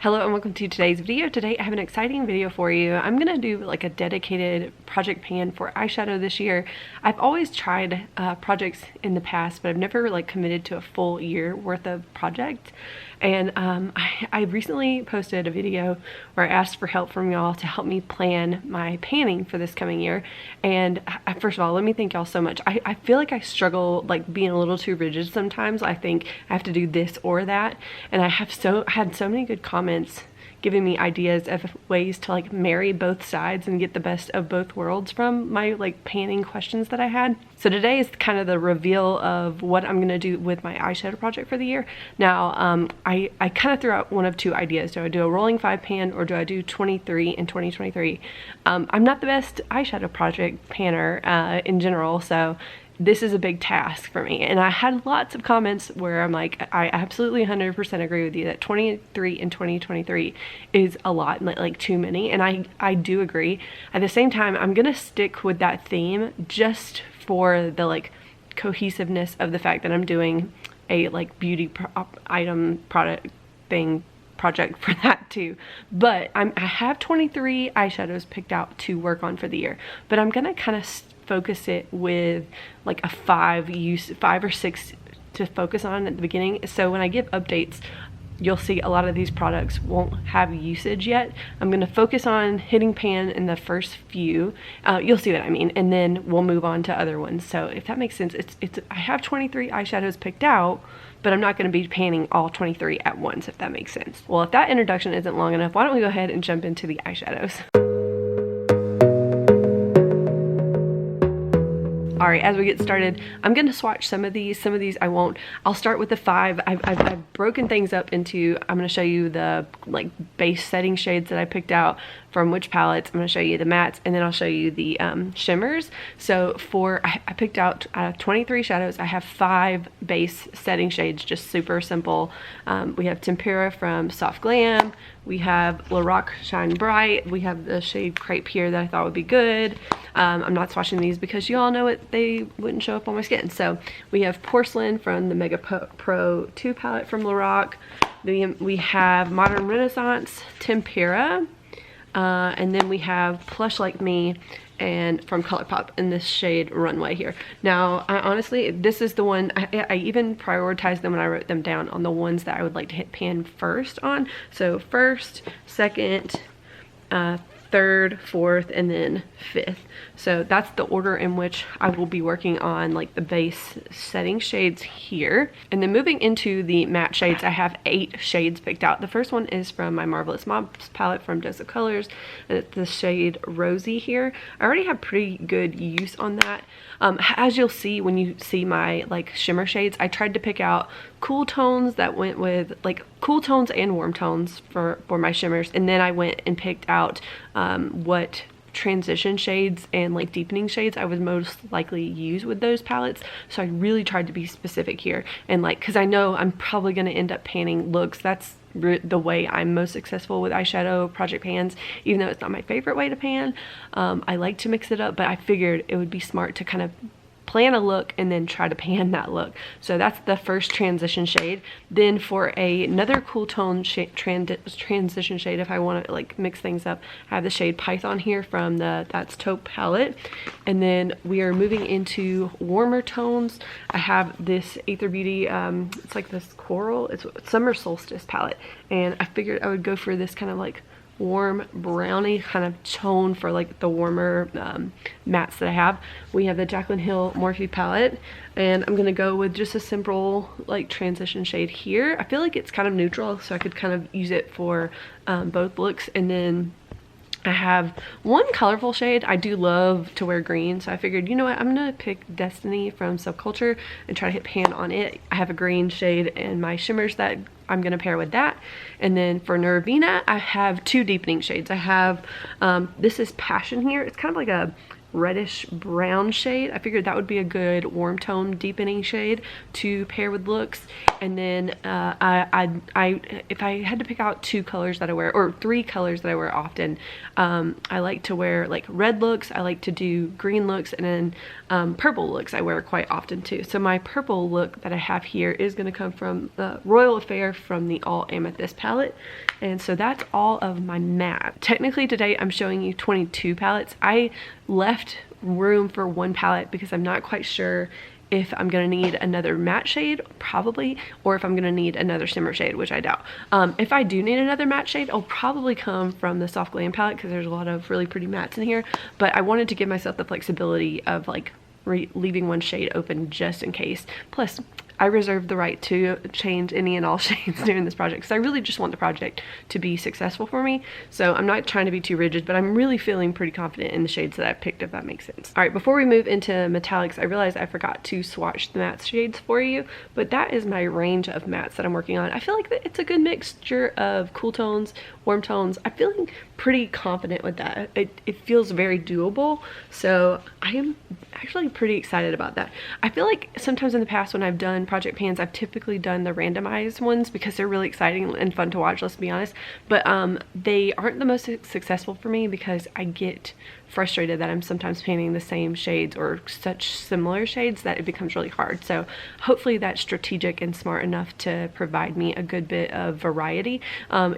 Hello and welcome to today's video. Today I have an exciting video for you. I'm gonna do like a dedicated project pan for eyeshadow this year. I've always tried projects in the past, but I've never like committed to a full year worth of project. And I recently posted a video where I asked for help from y'all to help me plan my panning for this coming year. And first of all, let me thank y'all so much. I feel like I struggle like being a little too rigid sometimes. I think I have to do this or that, and I had so many good comments giving me ideas of ways to like marry both sides and get the best of both worlds from my like panning questions that I had. So today is kind of the reveal of what I'm gonna do with my eyeshadow project for the year. Now, I kind of threw out one of two ideas. Do I do a rolling 5 pan or do I do 23 in 2023? I'm not the best eyeshadow project panner in general, so this is a big task for me. And I had lots of comments where I'm like, I absolutely 100% agree with you that 23 in 2023 is a lot, like too many. And I do agree. At the same time, I'm gonna stick with that theme just for the like cohesiveness of the fact that I'm doing a like beauty item product thing project for that too. But I have 23 eyeshadows picked out to work on for the year, but I'm gonna kind of focus it with like a 5 or 6 to focus on at the beginning. So when I give updates, you'll see a lot of these products won't have usage yet. I'm gonna focus on hitting pan in the first few. You'll see what I mean, and then we'll move on to other ones. So if that makes sense, I have 23 eyeshadows picked out, but I'm not gonna be panning all 23 at once, if that makes sense. Well, if that introduction isn't long enough, why don't we go ahead and jump into the eyeshadows. Alright, as we get started, I'm going to swatch some of these I won't. I'll start with the 5. I've broken things up into, I'm going to show you the like base setting shades that I picked out from which palettes. I'm going to show you the mattes, and then I'll show you the shimmers. So I picked out 23 shadows. I have 5 base setting shades, just super simple. We have Tempera from Soft Glam. We have Lorac Shine Bright. We have the shade Crepe here that I thought would be good. I'm not swatching these because you all know it, they wouldn't show up on my skin. So we have Porcelain from the Mega Pro 2 palette from Lorac. We have Modern Renaissance Tempera. And then we have Plush Like Me and from ColourPop in this shade Runway here. Now, honestly, this is the one, I even prioritized them when I wrote them down on the ones that I would like to hit pan first on. So first, second, third, fourth, and then fifth. So that's the order in which I will be working on like the base setting shades here. And then moving into the matte shades, I have 8 shades picked out. The first one is from my Marvelous Mobs palette from Dose of Colors, and it's the shade Rosy here. I already have pretty good use on that. As you'll see when you see my like shimmer shades, I tried to pick out cool tones that went with like cool tones and warm tones for my shimmers, and then I went and picked out what transition shades and like deepening shades I would most likely use with those palettes. So I really tried to be specific here, and like because I know I'm probably going to end up panning looks. That's the way I'm most successful with eyeshadow project pans, even though it's not my favorite way to pan. I like to mix it up, but I figured it would be smart to kind of plan a look and then try to pan that look. So that's the first transition shade. Then for another cool tone transition shade, if I want to like mix things up, I have the shade Python here from the That's Taupe palette. And then we are moving into warmer tones. I have this Aether Beauty, it's like this coral, it's Summer Solstice palette, and I figured I would go for this kind of like warm brownie kind of tone for like the warmer mattes that I have. We have the Jaclyn Hill Morphe palette, and I'm gonna go with just a simple like transition shade here. I feel like it's kind of neutral, so I could kind of use it for both looks. And then I have one colorful shade. I do love to wear green, so I figured, you know what, I'm gonna pick Destiny from Subculture and try to hit pan on it. I have a green shade in my shimmers that I'm gonna pair with that. And then for Nervina, I have 2 deepening shades. I have this is Passion here. It's kind of like a reddish brown shade. I figured that would be a good warm tone deepening shade to pair with looks. And then if I had to pick out 2 colors that I wear, or 3 colors that I wear often, I like to wear like red looks, I like to do green looks, and then purple looks I wear quite often too. So my purple look that I have here is going to come from the Royal Affair from the All Amethyst palette. And so that's all of my matte. Technically today I'm showing you 22 palettes. I left room for 1 palette because I'm not quite sure if I'm gonna need another matte shade, probably, or if I'm gonna need another shimmer shade, which I doubt. If I do need another matte shade, it'll probably come from the Soft Glam palette because there's a lot of really pretty mattes in here, but I wanted to give myself the flexibility of like leaving 1 shade open just in case. Plus, I reserve the right to change any and all shades during this project because I really just want the project to be successful for me. So I'm not trying to be too rigid, but I'm really feeling pretty confident in the shades that I picked, if that makes sense. All right, before we move into metallics, I realized I forgot to swatch the matte shades for you, but that is my range of mattes that I'm working on. I feel like it's a good mixture of cool tones, warm tones. I'm feeling pretty confident with that. It feels very doable, so I am actually pretty excited about that. I feel like sometimes in the past when I've done project pans, I've typically done the randomized ones because they're really exciting and fun to watch, let's be honest, but they aren't the most successful for me because I get frustrated that I'm sometimes painting the same shades or such similar shades that it becomes really hard. So hopefully that's strategic and smart enough to provide me a good bit of variety.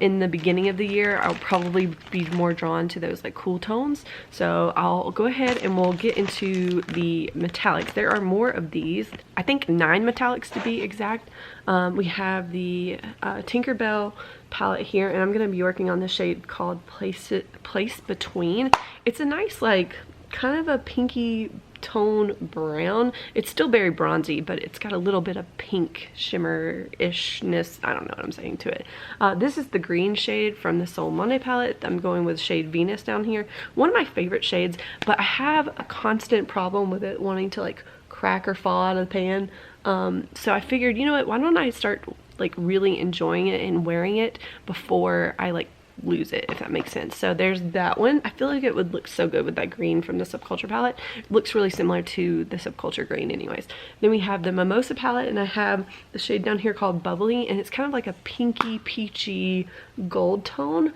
In the beginning of the year, I'll probably be more drawn to those like cool tones. So I'll go ahead and we'll get into the metallics. There are more of these. I think 9 metallics to be exact. We have the Tinkerbell palette here, and I'm going to be working on the shade called Place Between. It's a nice, like, kind of a pinky tone brown. It's still very bronzy, but it's got a little bit of pink shimmer-ishness. I don't know what I'm saying to it. This is the green shade from the Sol Monday palette. I'm going with shade Venus down here. One of my favorite shades, but I have a constant problem with it wanting to like crack or fall out of the pan. So I figured, you know what, why don't I start like really enjoying it and wearing it before I like lose it, if that makes sense. So there's that one. I feel like it would look so good with that green from the Subculture palette. It looks really similar to the Subculture green anyways. Then we have the Mimosa palette, and I have the shade down here called Bubbly, and it's kind of like a pinky peachy gold tone.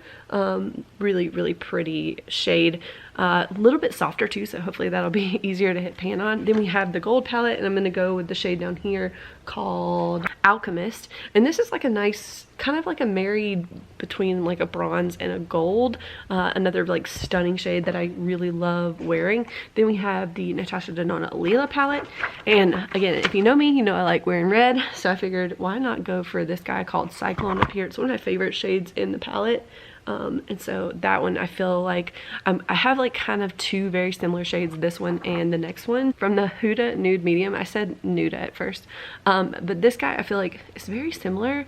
Really, really pretty shade. A little bit softer too, so hopefully that'll be easier to hit pan on. Then we have the gold palette, and I'm going to go with the shade down here called Alchemist. And this is like a nice, kind of like a married between like a bronze and a gold. Another like stunning shade that I really love wearing. Then we have the Natasha Denona Lila palette. And again, if you know me, you know I like wearing red. So I figured, why not go for this guy called Cyclone up here. It's one of my favorite shades in the palette. And so that one, I feel like I have like kind of 2 very similar shades, this one and the next one from the Huda Nude Medium. I said Nuda at first, but this guy I feel like is very similar.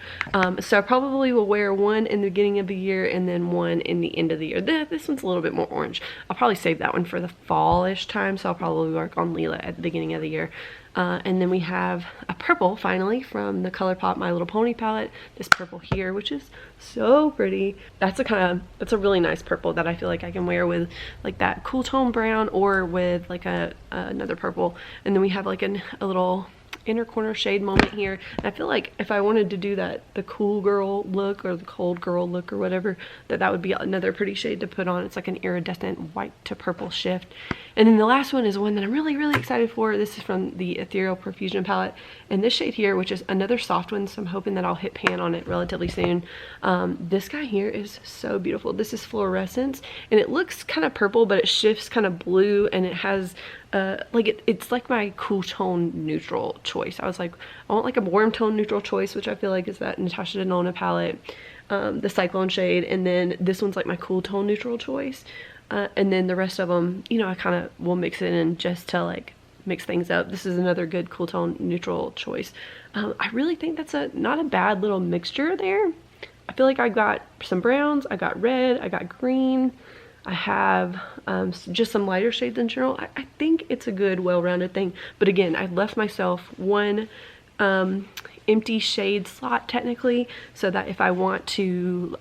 So I probably will wear one in the beginning of the year and then one in the end of the year. This one's a little bit more orange. I'll probably save that one for the fall-ish time, so I'll probably work on Lila at the beginning of the year. And then we have a purple finally from the ColourPop My Little Pony palette. This purple here, which is so pretty. That's a really nice purple that I feel like I can wear with like that cool tone brown or with like another purple. And then we have like a little inner corner shade moment here, and I feel like if I wanted to do that, the cool girl look or the cold girl look or whatever, that would be another pretty shade to put on. It's like an iridescent white to purple shift. And then the last one is one that I'm really, really excited for. This is from the Ethereal Profusion palette, and this shade here, which is another soft one, so I'm hoping that I'll hit pan on it relatively soon. This guy here is so beautiful. This is Fluorescence, and it looks kind of purple, but it shifts kind of blue, and it has like it's like my cool tone neutral choice. I was like, I want like a warm tone neutral choice, which I feel like is that Natasha Denona palette, the Cyclone shade, and then this one's like my cool tone neutral choice, and then the rest of them, you know, I kind of will mix it in just to like mix things up. This is another good cool tone neutral choice. I really think that's not a bad little mixture there. I feel like I got some browns, I got red, I got green, I have just some lighter shades in general. I think it's a good, well-rounded thing. But again, I left myself one empty shade slot technically, so that if I want to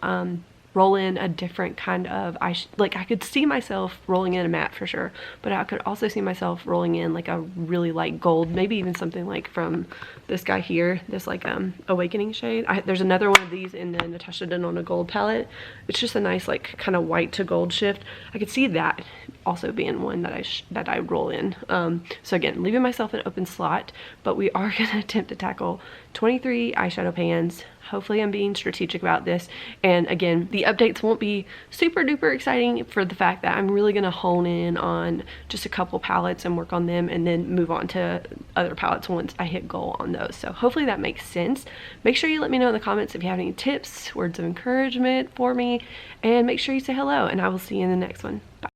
roll in a different kind of like I could see myself rolling in a matte for sure, but I could also see myself rolling in like a really light gold, maybe even something like from this guy here, this like Awakening shade. There's another one of these in the Natasha Denona Gold palette. It's just a nice like kind of white to gold shift. I could see that also being one that I roll in. So again, leaving myself an open slot, but we are gonna attempt to tackle 23 eyeshadow pans. Hopefully I'm being strategic about this, and again, the updates won't be super duper exciting for the fact that I'm really gonna hone in on just a couple palettes and work on them and then move on to other palettes once I hit goal on those. So hopefully that makes sense. Make sure you let me know in the comments if you have any tips, words of encouragement for me, and make sure you say hello, and I will see you in the next one. Bye.